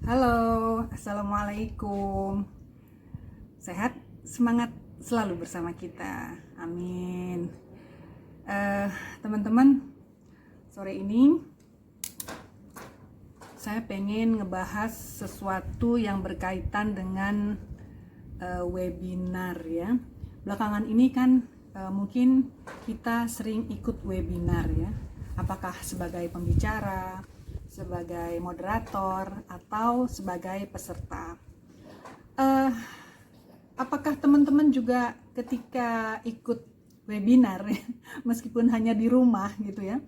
Halo, Assalamualaikum. Sehat, semangat selalu bersama kita. Amin. Teman-teman, sore ini saya pengen ngebahas sesuatu yang berkaitan dengan webinar ya. Belakangan ini kan mungkin kita sering ikut webinar ya. Apakah sebagai pembicara, sebagai moderator, atau sebagai peserta. Apakah teman-teman juga ketika ikut webinar, meskipun hanya di rumah gitu ya,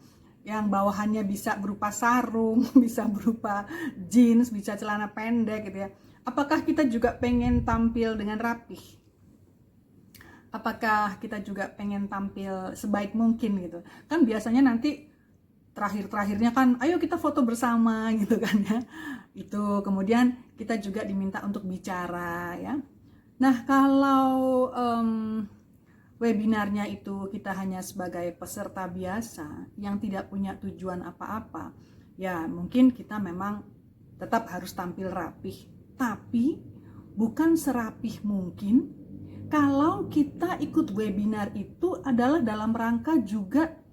yang bawahannya bisa berupa sarung, bisa berupa jeans, bisa celana pendek gitu ya, apakah kita juga pengen tampil dengan rapih? Apakah kita juga pengen tampil sebaik mungkin gitu? Kan biasanya nanti terakhirnya kan ayo kita foto bersama gitu kan ya, itu kemudian kita juga diminta untuk bicara ya. Nah kalau webinarnya itu kita hanya sebagai peserta biasa yang tidak punya tujuan apa-apa, ya mungkin kita memang tetap harus tampil rapih, tapi bukan serapih mungkin kalau kita ikut webinar itu adalah dalam rangka juga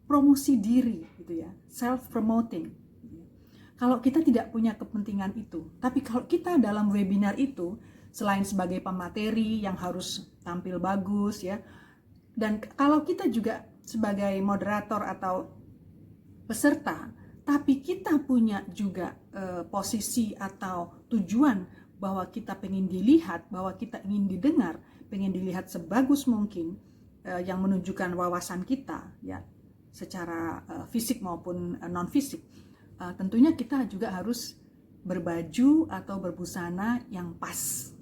promosi diri gitu ya, self promoting. Kalau kita tidak punya kepentingan itu, tapi kalau kita dalam webinar itu selain sebagai pemateri yang harus tampil bagus ya, dan kalau kita juga sebagai moderator atau peserta, tapi kita punya juga posisi atau tujuan bahwa kita pengen dilihat, bahwa kita ingin didengar, pengen dilihat sebagus mungkin, yang menunjukkan wawasan kita ya, secara fisik maupun non fisik, tentunya kita juga harus berbaju atau berbusana yang pas.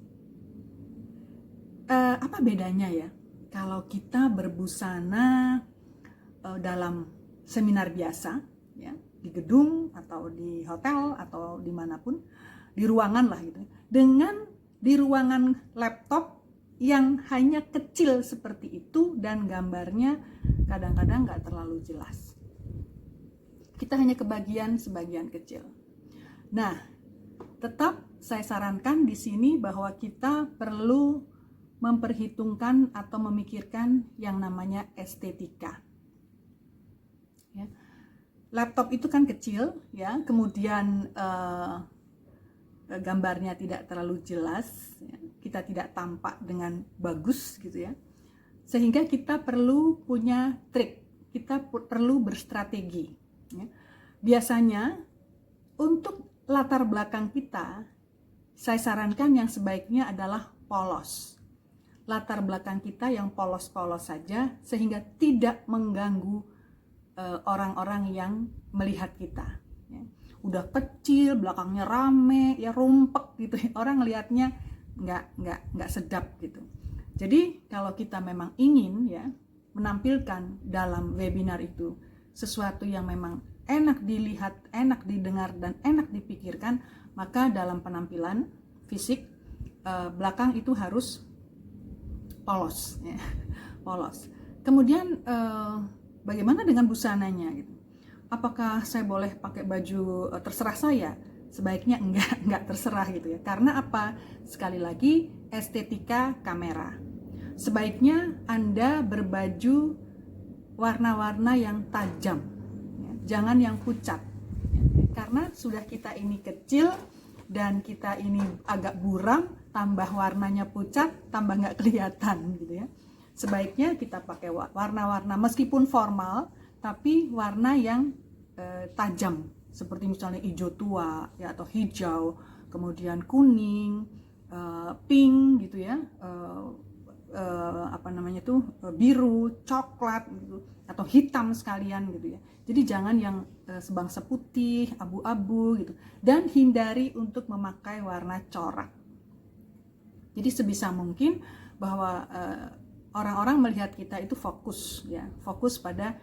Apa bedanya ya kalau kita berbusana dalam seminar biasa ya, di gedung atau di hotel atau dimanapun, di ruangan lah gitu, dengan di ruangan laptop yang hanya kecil seperti itu dan gambarnya kadang-kadang nggak terlalu jelas. Kita hanya kebagian sebagian kecil. Nah, tetap saya sarankan di sini bahwa kita perlu memperhitungkan atau memikirkan yang namanya estetika. Ya. Laptop itu kan kecil, ya, kemudian gambarnya tidak terlalu jelas, ya. Kita tidak tampak dengan bagus gitu ya, sehingga kita perlu punya trik, kita perlu berstrategi ya. Biasanya untuk latar belakang kita, saya sarankan yang sebaiknya adalah polos, latar belakang kita yang polos-polos saja, sehingga tidak mengganggu orang-orang yang melihat kita ya. Udah kecil, belakangnya rame, ya rumpek gitu, orang ngelihatnya nggak sedap gitu. Jadi kalau kita memang ingin ya menampilkan dalam webinar itu sesuatu yang memang enak dilihat, enak didengar, dan enak dipikirkan, maka dalam penampilan fisik belakang itu harus polos ya. Polos. Kemudian bagaimana dengan busananya gitu? Apakah saya boleh pakai baju terserah saya? Sebaiknya enggak terserah gitu ya. Karena apa? Sekali lagi, estetika kamera. Sebaiknya Anda berbaju warna-warna yang tajam ya. Jangan yang pucat ya. Karena sudah kita ini kecil dan kita ini agak buram, tambah warnanya pucat, tambah nggak kelihatan gitu ya. Sebaiknya kita pakai warna-warna meskipun formal, tapi warna yang tajam, seperti misalnya hijau tua ya, atau hijau, kemudian kuning, pink gitu ya, biru, coklat gitu, atau hitam sekalian gitu ya. Jadi jangan yang sebangsa putih, abu-abu gitu, dan hindari untuk memakai warna corak. Jadi sebisa mungkin bahwa orang-orang melihat kita itu fokus ya, fokus pada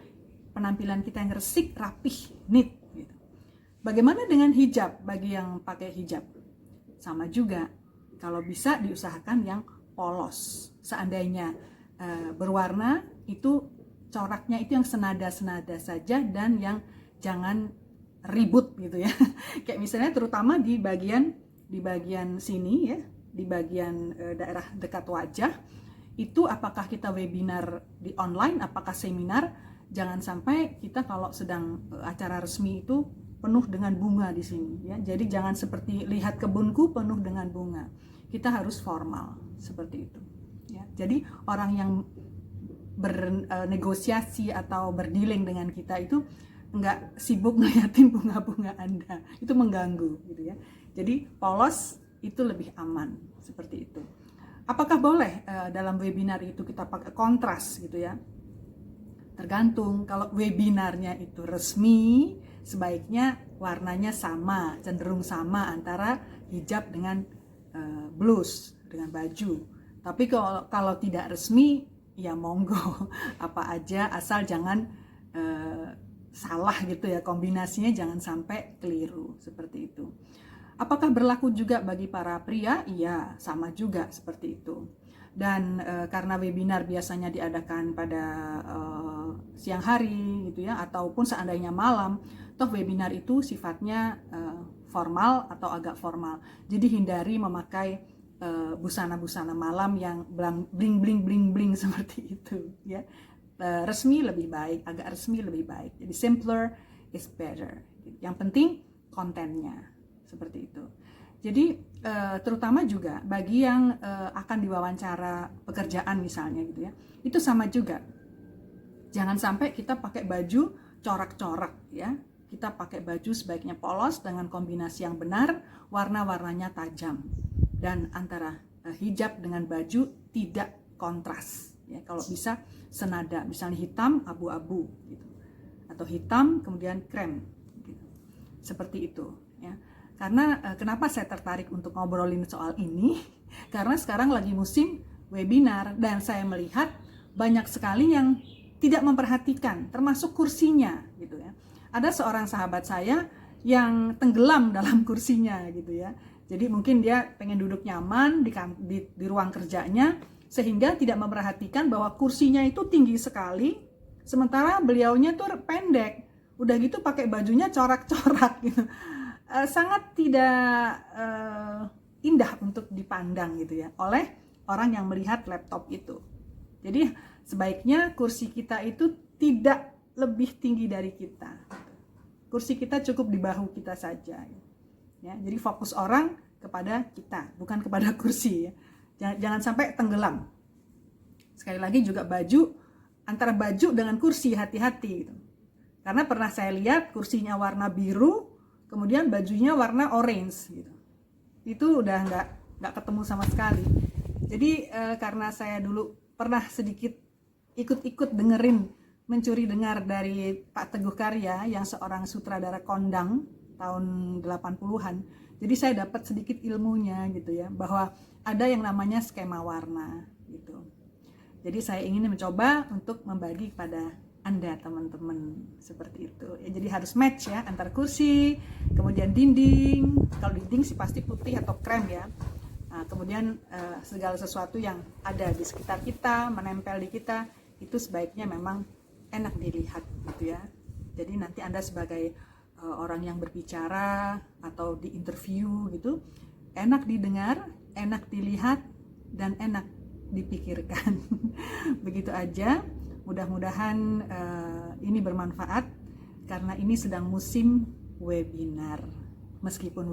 penampilan kita yang resik, rapih, neat gitu. Bagaimana dengan hijab bagi yang pakai hijab? Sama juga, kalau bisa diusahakan yang polos. Seandainya berwarna, itu coraknya itu yang senada-senada saja, dan yang jangan ribut gitu ya. Kayak misalnya terutama di bagian sini ya, di bagian daerah dekat wajah, itu apakah kita webinar di online, apakah seminar, jangan sampai kita kalau sedang acara resmi itu penuh dengan bunga di sini ya. Jadi jangan seperti lihat kebunku penuh dengan bunga. Kita harus formal seperti itu ya. Jadi orang yang bernegosiasi atau berdealing dengan kita itu nggak sibuk ngeliatin bunga-bunga Anda, itu mengganggu gitu ya. Jadi polos itu lebih aman seperti itu. Apakah boleh dalam webinar itu kita pakai kontras gitu ya? Tergantung. Kalau webinarnya itu resmi, sebaiknya warnanya sama, cenderung sama antara hijab dengan blus, dengan baju. Tapi kalau tidak resmi, ya monggo apa aja, asal jangan salah gitu ya, kombinasinya jangan sampai keliru seperti itu. Apakah berlaku juga bagi para pria? Iya, sama juga seperti itu. Dan karena webinar biasanya diadakan pada siang hari gitu ya, ataupun seandainya malam, toh webinar itu sifatnya formal atau agak formal. Jadi hindari memakai busana-busana malam yang bling seperti itu ya. Resmi lebih baik, agak resmi lebih baik. Jadi simpler is better. Yang penting kontennya seperti itu. Jadi terutama juga bagi yang akan diwawancara pekerjaan misalnya gitu ya, itu sama juga. Jangan sampai kita pakai baju corak-corak ya. Kita pakai baju sebaiknya polos dengan kombinasi yang benar, warna-warnanya tajam, dan antara hijab dengan baju tidak kontras ya. Kalau bisa senada, misalnya hitam abu-abu gitu, atau hitam kemudian krem gitu. Seperti itu ya. Karena kenapa saya tertarik untuk ngobrolin soal ini? Karena sekarang lagi musim webinar dan saya melihat banyak sekali yang tidak memperhatikan, termasuk kursinya gitu ya. Ada seorang sahabat saya yang tenggelam dalam kursinya gitu ya. Jadi mungkin dia pengen duduk nyaman di ruang kerjanya, sehingga tidak memperhatikan bahwa kursinya itu tinggi sekali, sementara beliaunya tuh pendek. Udah gitu pakai bajunya corak-corak gitu. Sangat tidak indah untuk dipandang gitu ya oleh orang yang melihat laptop itu. Jadi sebaiknya kursi kita itu tidak lebih tinggi dari kita. Kursi kita cukup di bahu kita saja ya. Jadi fokus orang kepada kita, bukan kepada kursi ya. Jangan sampai tenggelam. Sekali lagi juga baju, antara baju dengan kursi hati-hati gitu. Karena pernah saya lihat kursinya warna biru, kemudian bajunya warna orange gitu. Itu udah nggak ketemu sama sekali. Jadi karena saya dulu pernah sedikit ikut-ikut mencuri dengar dari Pak Teguh Karya yang seorang sutradara kondang tahun 80-an. Jadi saya dapat sedikit ilmunya gitu ya, bahwa ada yang namanya skema warna gitu. Jadi saya ingin mencoba untuk membagi kepada Anda teman-teman seperti itu. Ya, jadi harus match ya antara kursi, kemudian dinding. Kalau dinding sih pasti putih atau krem ya. Nah, kemudian segala sesuatu yang ada di sekitar kita, menempel di kita, itu sebaiknya memang enak dilihat gitu ya. Jadi nanti Anda sebagai orang yang berbicara atau di interview gitu, enak didengar, enak dilihat, dan enak dipikirkan. Begitu aja. Mudah-mudahan ini bermanfaat karena ini sedang musim webinar. Meskipun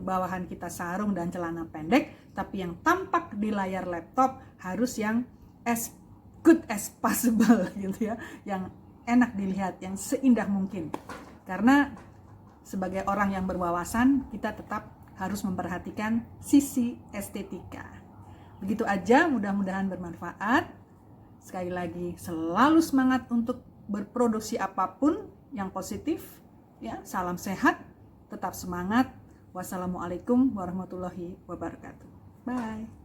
bawahan kita sarung dan celana pendek, tapi yang tampak di layar laptop harus yang as good as possible gitu ya, yang enak dilihat, yang seindah mungkin. Karena sebagai orang yang berwawasan, kita tetap harus memperhatikan sisi estetika. Begitu aja, mudah-mudahan bermanfaat. Sekali lagi, selalu semangat untuk berproduksi apapun yang positif ya. Salam sehat, tetap semangat. Wassalamualaikum warahmatullahi wabarakatuh. Bye.